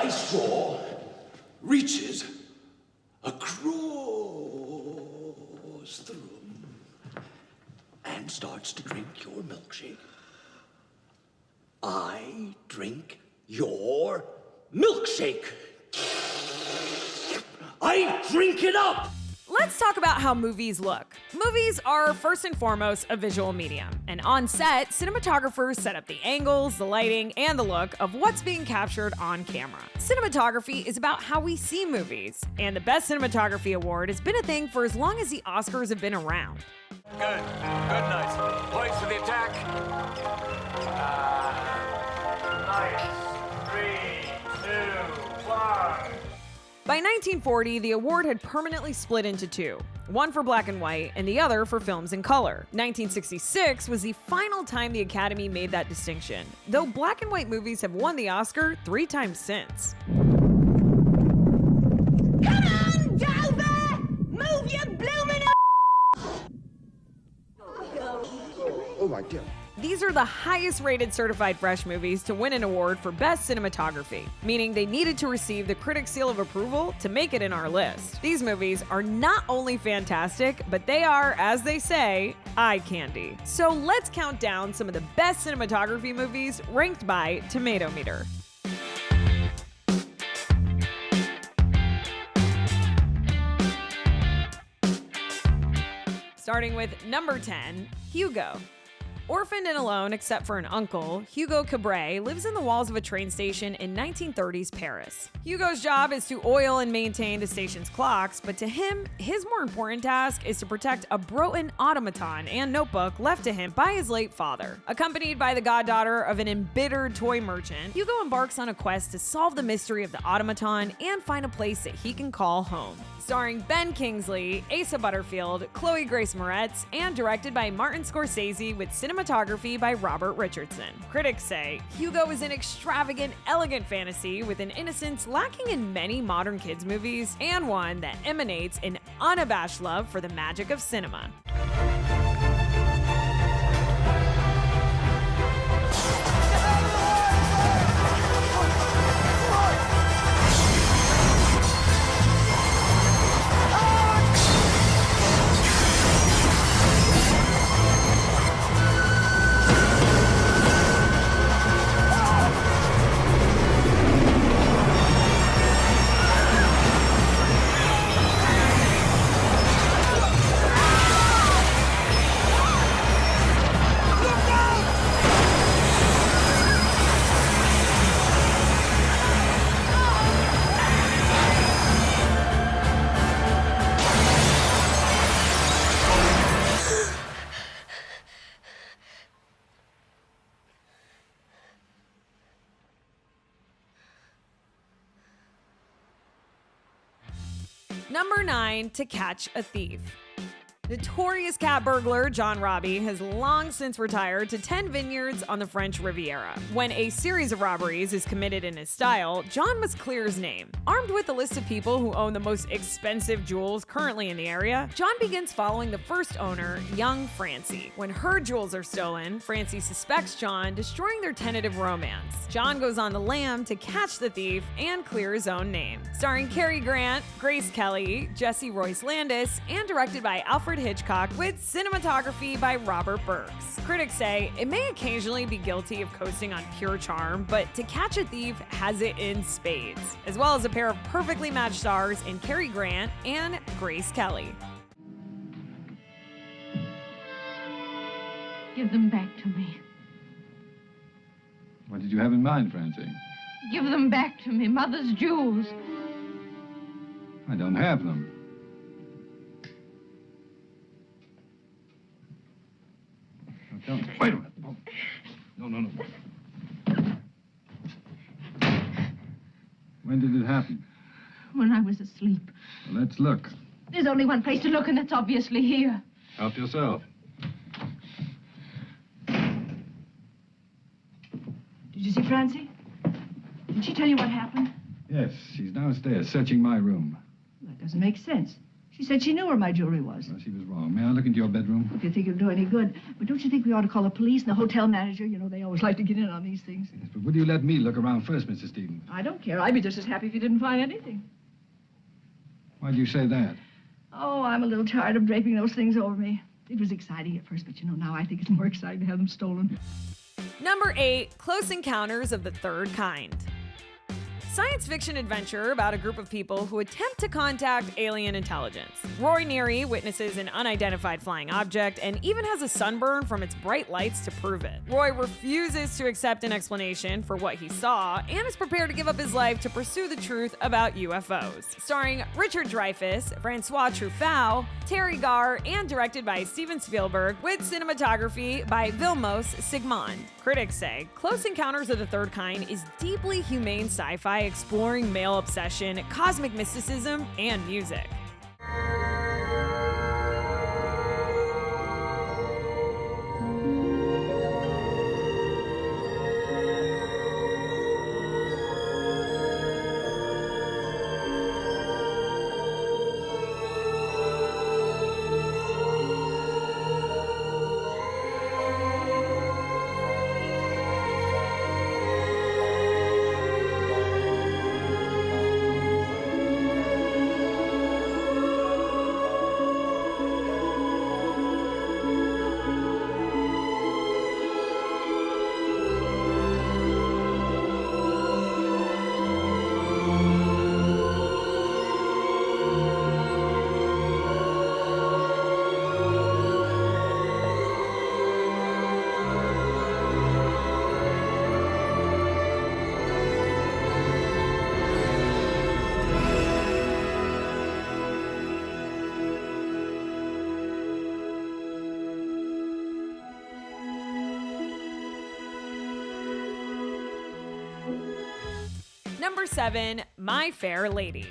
my straw reaches across the room and starts to drink your milkshake, I drink your milkshake. I drink it up! Let's talk about how movies look. Movies are first and foremost a visual medium, and on set, cinematographers set up the angles, the lighting, and the look of what's being captured on camera. Cinematography is about how we see movies, and the Best Cinematography Award has been a thing for as long as the Oscars have been around. Good night. Points for the attack. Nice. 3, 2, 1. By 1940, the award had permanently split into two, one for black and white and the other for films in color. 1966 was the final time the Academy made that distinction, though black and white movies have won the Oscar 3 times since. Come on, Dover! Move your bloomin' Oh, my dear. These are the highest rated certified fresh movies to win an award for Best Cinematography, meaning they needed to receive the critic seal of approval to make it in our list. These movies are not only fantastic, but they are, as they say, eye candy. So let's count down some of the best cinematography movies ranked by Tomatometer. Starting with number 10, Hugo. Orphaned and alone except for an uncle, Hugo Cabret lives in the walls of a train station in 1930s Paris. Hugo's job is to oil and maintain the station's clocks, but to him, his more important task is to protect a broken automaton and notebook left to him by his late father. Accompanied by the goddaughter of an embittered toy merchant, Hugo embarks on a quest to solve the mystery of the automaton and find a place that he can call home. Starring Ben Kingsley, Asa Butterfield, Chloe Grace Moretz, and directed by Martin Scorsese with cinematography by Robert Richardson. Critics say Hugo is an extravagant, elegant fantasy with an innocence lacking in many modern kids' movies, and one that emanates an unabashed love for the magic of cinema. Number 9, To Catch a Thief. Notorious cat burglar John Robbie has long since retired to 10 vineyards on the French Riviera. When a series of robberies is committed in his style, John must clear his name. Armed with a list of people who own the most expensive jewels currently in the area, John begins following the first owner, young Francie. When her jewels are stolen, Francie suspects John, destroying their tentative romance. John goes on the lam to catch the thief and clear his own name. Starring Cary Grant, Grace Kelly, Jesse Royce Landis, and directed by Alfred Hitchcock with cinematography by Robert Burks. Critics say it may occasionally be guilty of coasting on pure charm, but To Catch a Thief has it in spades, as well as a pair of perfectly matched stars in Cary Grant and Grace Kelly. Give them back to me. What did you have in mind, Francie? Give them back to me, Mother's jewels. I don't have them. Don't. Wait a minute. No. When did it happen? When I was asleep. Well, let's look. There's only one place to look, and that's obviously here. Help yourself. Did you see Francie? Did she tell you what happened? Yes, she's downstairs searching my room. That doesn't make sense. She said she knew where my jewelry was. Well, she was wrong. May I look into your bedroom? If you think it'll do any good. But don't you think we ought to call the police and the hotel manager? You know, they always like to get in on these things. Yes, but would you let me look around first, Mrs. Stevens? I don't care. I'd be just as happy if you didn't find anything. Why'd you say that? Oh, I'm a little tired of draping those things over me. It was exciting at first, but you know, now I think it's more exciting to have them stolen. Number 8, Close Encounters of the Third Kind. Science fiction adventure about a group of people who attempt to contact alien intelligence. Roy Neary witnesses an unidentified flying object and even has a sunburn from its bright lights to prove it. Roy refuses to accept an explanation for what he saw and is prepared to give up his life to pursue the truth about UFOs. Starring Richard Dreyfuss, Francois Truffaut, Terry Garr, and directed by Steven Spielberg with cinematography by Vilmos Zsigmond. Critics say Close Encounters of the Third Kind is deeply humane sci-fi exploring male obsession, cosmic mysticism, and music. Number 7, My Fair Lady.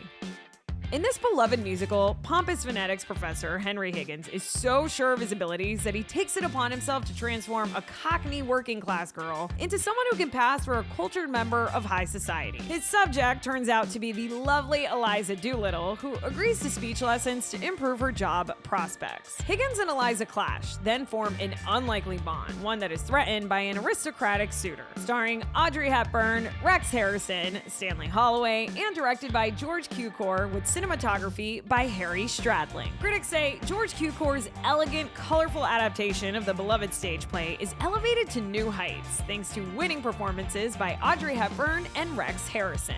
In this beloved musical, pompous phonetics professor Henry Higgins is so sure of his abilities that he takes it upon himself to transform a Cockney working-class girl into someone who can pass for a cultured member of high society. His subject turns out to be the lovely Eliza Doolittle, who agrees to speech lessons to improve her job prospects. Higgins and Eliza clash, then form an unlikely bond, one that is threatened by an aristocratic suitor. Starring Audrey Hepburn, Rex Harrison, Stanley Holloway, and directed by George Cukor with cinematography by Harry Stradling. Critics say George Cukor's elegant, colorful adaptation of the beloved stage play is elevated to new heights thanks to winning performances by Audrey Hepburn and Rex Harrison.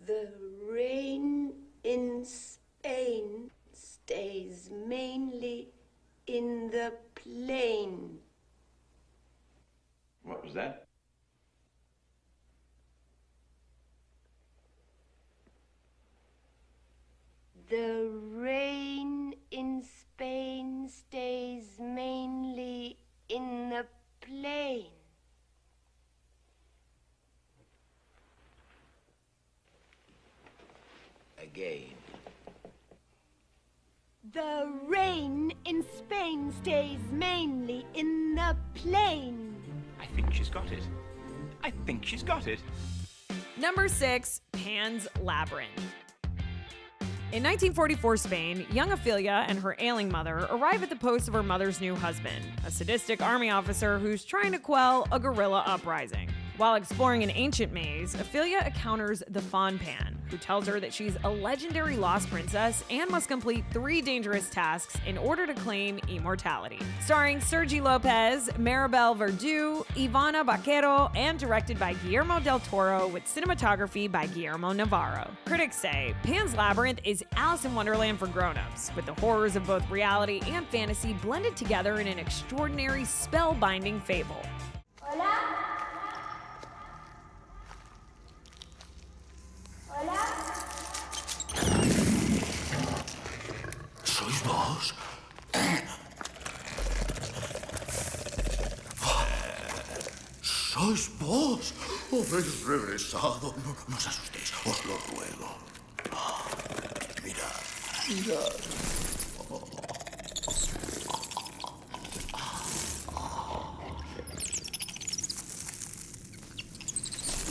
The rain in Spain stays mainly in the plain. What was that? The rain in Spain stays mainly in the plain. Again. The rain in Spain stays mainly in the plain. I think she's got it. I think she's got it. Number 6, Pan's Labyrinth. In 1944 Spain, young Ophelia and her ailing mother arrive at the post of her mother's new husband, a sadistic army officer who's trying to quell a guerrilla uprising. While exploring an ancient maze, Ophelia encounters the Fawn Pan, who tells her that she's a legendary lost princess and must complete 3 dangerous tasks in order to claim immortality. Starring Sergi Lopez, Maribel Verdú, Ivana Baquero, and directed by Guillermo del Toro with cinematography by Guillermo Navarro. Critics say Pan's Labyrinth is Alice in Wonderland for grown-ups, with the horrors of both reality and fantasy blended together in an extraordinary, spellbinding fable. Hola. Hola. ¿Sois vos? ¿Sois vos? Habéis regresado. No os asustéis, os lo ruego. Mirad, mirad.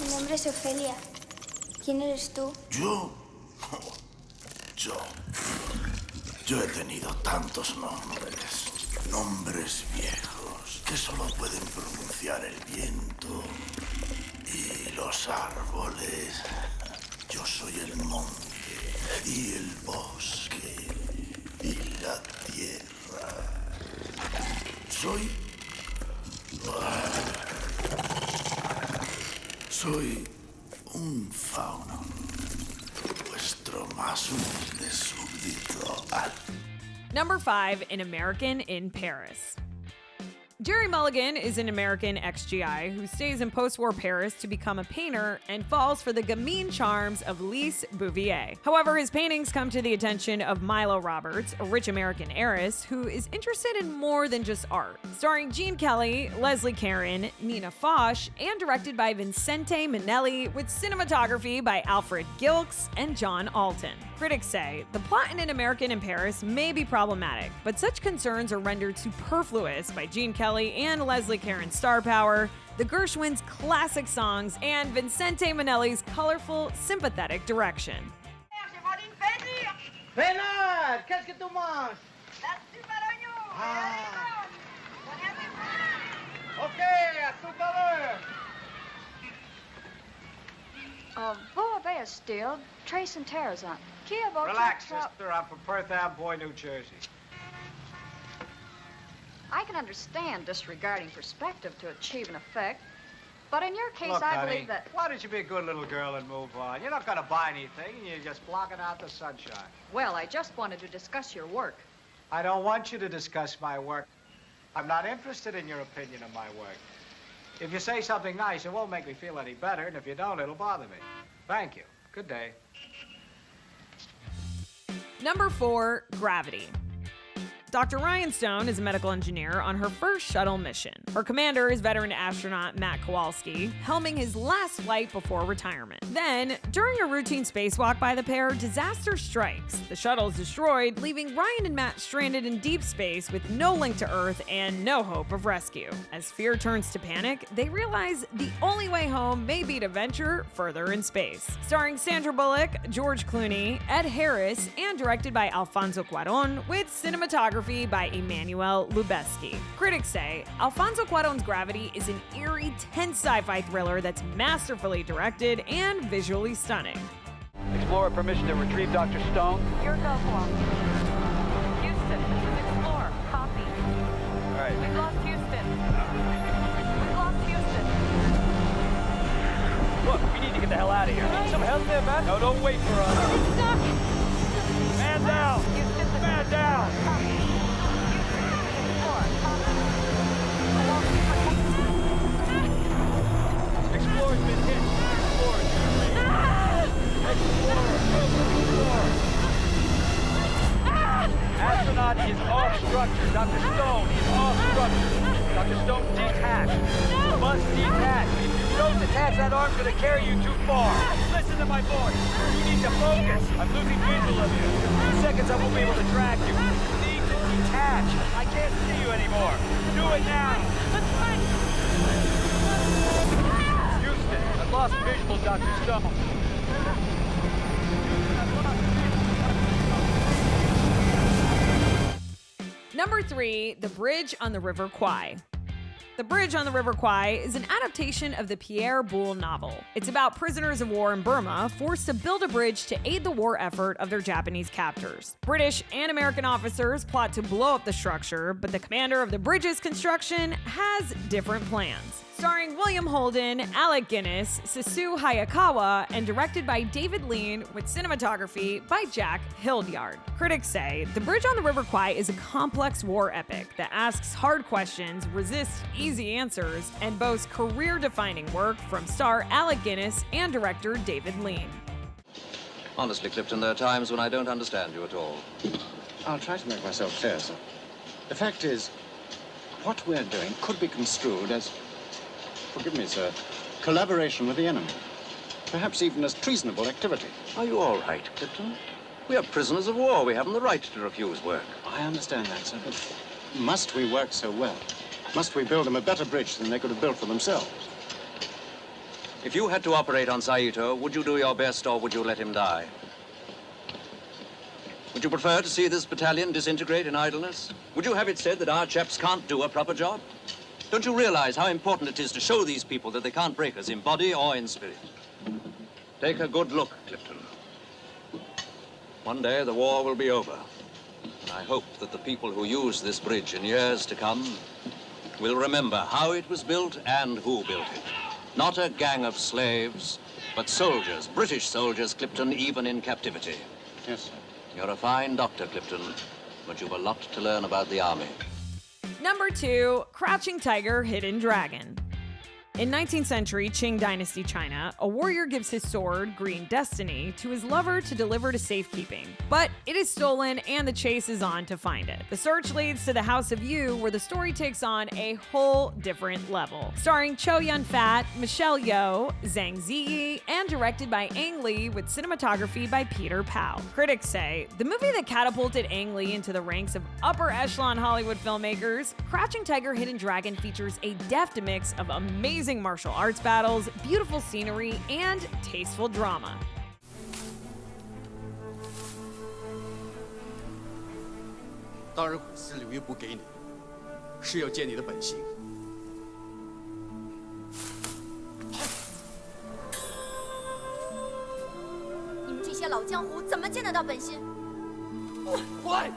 Mi nombre es Ofelia. ¿Quién eres tú? Yo Yo he tenido tantos nombres. Nombres viejos que solo pueden pronunciar el viento y los árboles. Yo soy el monte y el bosque y la tierra. Soy un fauno, vuestro más humilde súbdito. Number 5, An American in Paris. Jerry Mulligan is an American ex-GI who stays in post-war Paris to become a painter and falls for the gamine charms of Lise Bouvier. However, his paintings come to the attention of Milo Roberts, a rich American heiress who is interested in more than just art. Starring Gene Kelly, Leslie Caron, Nina Foch, and directed by Vincente Minnelli, with cinematography by Alfred Gilks and John Alton. Critics say the plot in An American in Paris may be problematic, but such concerns are rendered superfluous by Gene Kelly and Leslie Caron's star power, the Gershwins' classic songs, and Vincente Minnelli's colorful, sympathetic direction. Bernard, qu'est-ce que tu manges? Ok, à tout à l'heure. Vous avez still trace and tears on. Relax, sister. I'm from Perth Amboy, New Jersey. I can understand disregarding perspective to achieve an effect, but in your case, Look, I honey, believe that... why don't you be a good little girl and move on? You're not going to buy anything, and you're just blocking out the sunshine. Well, I just wanted to discuss your work. I don't want you to discuss my work. I'm not interested in your opinion of my work. If you say something nice, it won't make me feel any better, and if you don't, it'll bother me. Thank you. Good day. Number 4, Gravity. Dr. Ryan Stone is a medical engineer on her first shuttle mission. Her commander is veteran astronaut Matt Kowalski, helming his last flight before retirement. Then, during a routine spacewalk by the pair, disaster strikes. The shuttle is destroyed, leaving Ryan and Matt stranded in deep space with no link to Earth and no hope of rescue. As fear turns to panic, they realize the only way home may be to venture further in space. Starring Sandra Bullock, George Clooney, Ed Harris, and directed by Alfonso Cuarón, with cinematography by Emmanuel Lubezki. Critics say Alfonso Cuarón's Gravity is an eerie, tense sci-fi thriller that's masterfully directed and visually stunning. Explorer permission to retrieve Dr. Stone. Your go for Houston, this is Explorer. Copy. All right. We've lost Houston. We've lost Houston. Look, we need to get the hell out of here. Need some help there, man? No, don't wait for us. It's stuck. Man down! Houston, Man down! Explorer's been hit. Explorer, Explorer, Explorer. Astronaut is off structure. Dr. Stone is off structure. Dr. Stone, detach. You must detach. If you don't detach, that arm's gonna carry you too far. Listen to my voice. You need to focus. I'm losing visual of you. In 2 seconds, I won't be able to track you. You need to detach. I can't see you anymore. Do it now. Houston, I've lost visual, Dr. Stone. Number 3, The Bridge on the River Kwai. The Bridge on the River Kwai is an adaptation of the Pierre Boulle novel. It's about prisoners of war in Burma forced to build a bridge to aid the war effort of their Japanese captors. British and American officers plot to blow up the structure, but the commander of the bridge's construction has different plans. Starring William Holden, Alec Guinness, Susu Hayakawa, and directed by David Lean, with cinematography by Jack Hildyard. Critics say The Bridge on the River Kwai is a complex war epic that asks hard questions, resists easy answers, and boasts career-defining work from star Alec Guinness and director David Lean. Honestly, Clifton, there are times when I don't understand you at all. I'll try to make myself clear, sir. The fact is, what we're doing could be construed as, forgive me, sir, collaboration with the enemy. Perhaps even as treasonable activity. Are you all right, Clifton? We are prisoners of war. We haven't the right to refuse work. I understand that, sir, but must we work so well? Must we build them a better bridge than they could have built for themselves? If you had to operate on Saito, would you do your best or would you let him die? Would you prefer to see this battalion disintegrate in idleness? Would you have it said that our chaps can't do a proper job? Don't you realize how important it is to show these people that they can't break us in body or in spirit? Take a good look, Clifton. One day the war will be over, and I hope that the people who use this bridge in years to come will remember how it was built and who built it. Not a gang of slaves, but soldiers, British soldiers, Clifton, even in captivity. Yes, sir. You're a fine doctor, Clifton, but you've a lot to learn about the army. Number 2, Crouching Tiger, Hidden Dragon. In 19th century Qing Dynasty China, a warrior gives his sword, Green Destiny, to his lover to deliver to safekeeping. But it is stolen and the chase is on to find it. The search leads to the House of Yu, where the story takes on a whole different level. Starring Chow Yun-fat, Michelle Yeoh, Zhang Ziyi, and directed by Ang Lee with cinematography by Peter Pao. Critics say, the movie that catapulted Ang Lee into the ranks of upper echelon Hollywood filmmakers, Crouching Tiger, Hidden Dragon features a deft mix of amazing martial arts battles, beautiful scenery, and tasteful drama. 当然，股市留一步给你，是要见你的本性。你们这些老江湖怎么见得到本心？快！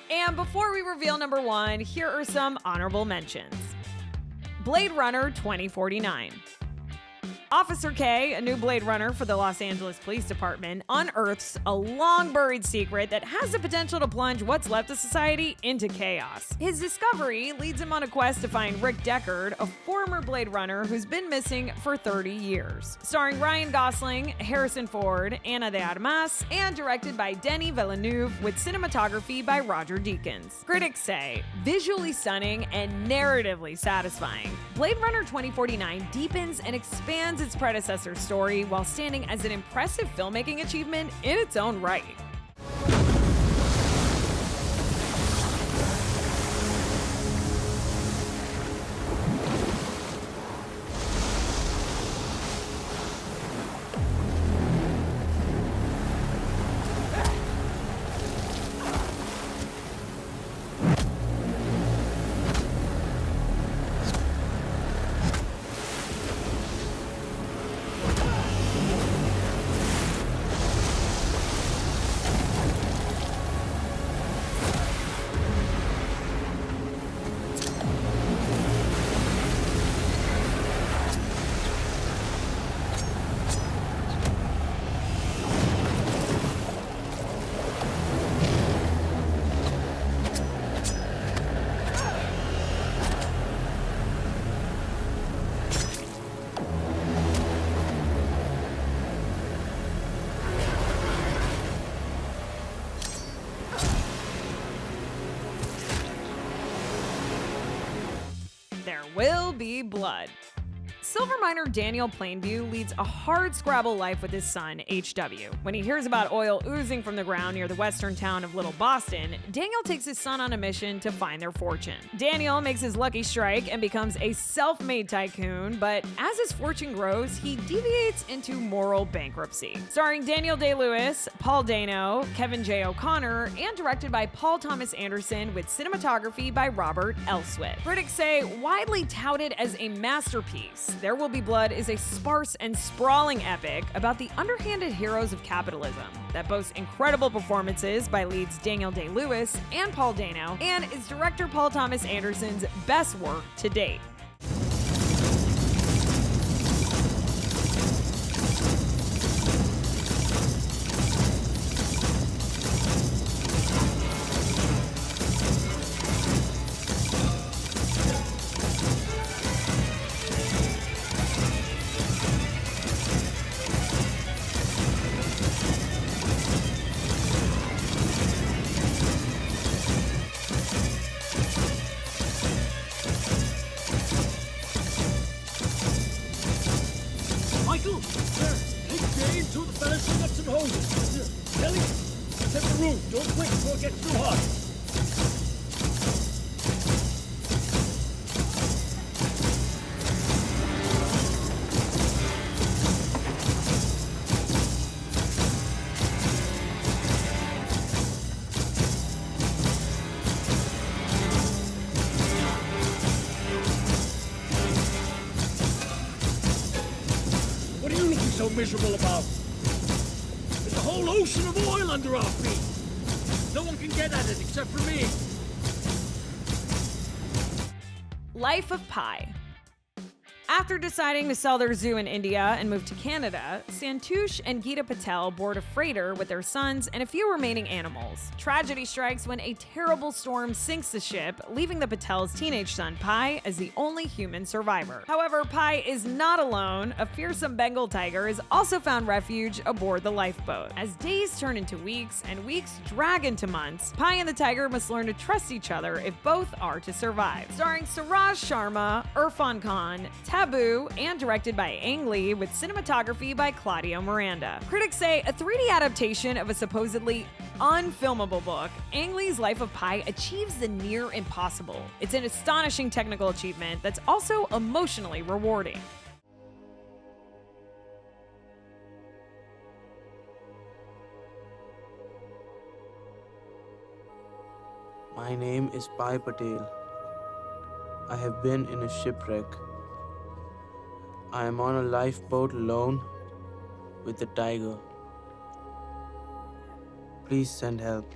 And before we reveal number 1, here are some honorable mentions. Blade Runner 2049. Officer K, a new Blade Runner for the Los Angeles Police Department, unearths a long-buried secret that has the potential to plunge what's left of society into chaos. His discovery leads him on a quest to find Rick Deckard, a former Blade Runner who's been missing for 30 years. Starring Ryan Gosling, Harrison Ford, Ana de Armas, and directed by Denis Villeneuve with cinematography by Roger Deakins. Critics say, visually stunning and narratively satisfying, Blade Runner 2049 deepens and expands its predecessor's story while standing as an impressive filmmaking achievement in its own right. There will be blood. Silver miner Daniel Plainview leads a hard-scrabble life with his son, HW. When he hears about oil oozing from the ground near the western town of Little Boston, Daniel takes his son on a mission to find their fortune. Daniel makes his lucky strike and becomes a self-made tycoon, but as his fortune grows, he deviates into moral bankruptcy. Starring Daniel Day-Lewis, Paul Dano, Kevin J. O'Connor, and directed by Paul Thomas Anderson with cinematography by Robert Elswit. Critics say, widely touted as a masterpiece, There Will Be Blood is a sparse and sprawling epic about the underhanded heroes of capitalism that boasts incredible performances by leads Daniel Day-Lewis and Paul Dano, and is director Paul Thomas Anderson's best work to date. through. Don't quit before it gets too hot. What are you looking so miserable about? There's a whole ocean of oil under our feet. No one can get at it except for me. Life of Pi. After deciding to sell their zoo in India and move to Canada, Santush and Geeta Patel board a freighter with their sons and a few remaining animals. Tragedy strikes when a terrible storm sinks the ship, leaving the Patels' teenage son Pi as the only human survivor. However, Pi is not alone. A fearsome Bengal tiger has also found refuge aboard the lifeboat. As days turn into weeks and weeks drag into months, Pi and the tiger must learn to trust each other if both are to survive. Starring Suraj Sharma, Irfan Khan, Taboo, and directed by Ang Lee with cinematography by Claudio Miranda. Critics say a 3D adaptation of a supposedly unfilmable book, Ang Lee's Life of Pi achieves the near impossible. It's an astonishing technical achievement that's also emotionally rewarding. My name is Pai Patel. I have been in a shipwreck. I am on a lifeboat alone with the tiger. Please send help.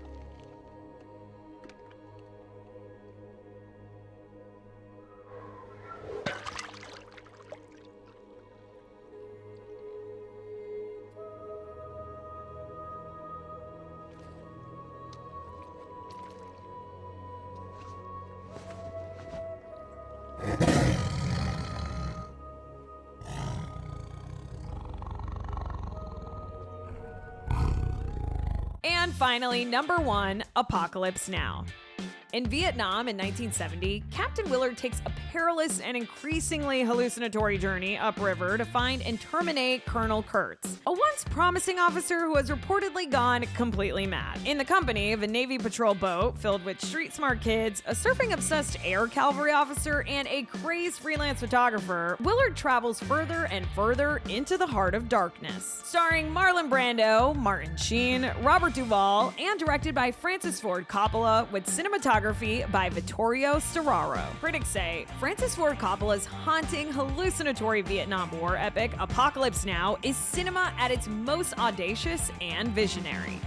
And finally, number 1, Apocalypse Now. In Vietnam in 1970, Captain Willard takes a perilous and increasingly hallucinatory journey upriver to find and terminate Colonel Kurtz, a once promising officer who has reportedly gone completely mad. In the company of a Navy patrol boat filled with street-smart kids, a surfing-obsessed air cavalry officer, and a crazed freelance photographer, Willard travels further and further into the heart of darkness. Starring Marlon Brando, Martin Sheen, Robert Duvall, and directed by Francis Ford Coppola with cinematography by Vittorio Storaro. Critics say Francis Ford Coppola's haunting, hallucinatory Vietnam War epic Apocalypse Now is cinema at its most audacious and visionary.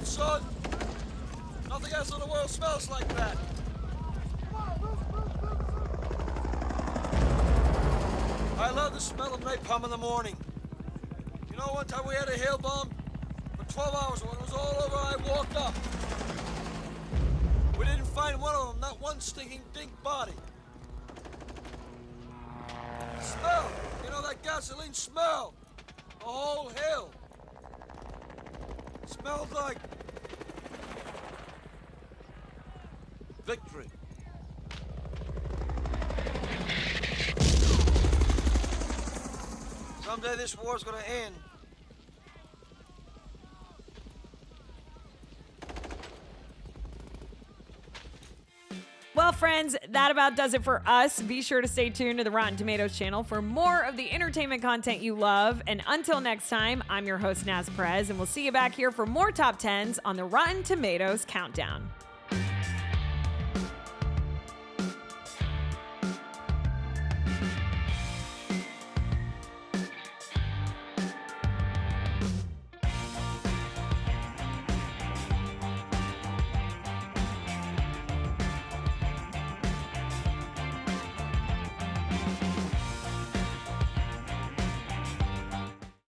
Son, nothing else in the world smells like that. I love the smell of napalm in the morning. You know, one time we had a hail bomb for 12 hours. When it was all over, I walked up. We didn't find one of them, not one stinking dink body. The smell, you know, that gasoline smell, the whole hill. It smelled like victory. Someday this war's gonna end. Well, friends, that about does it for us. Be sure to stay tuned to the Rotten Tomatoes channel for more of the entertainment content you love. And until next time, I'm your host, Naz Perez, and we'll see you back here for more top 10s on the Rotten Tomatoes Countdown.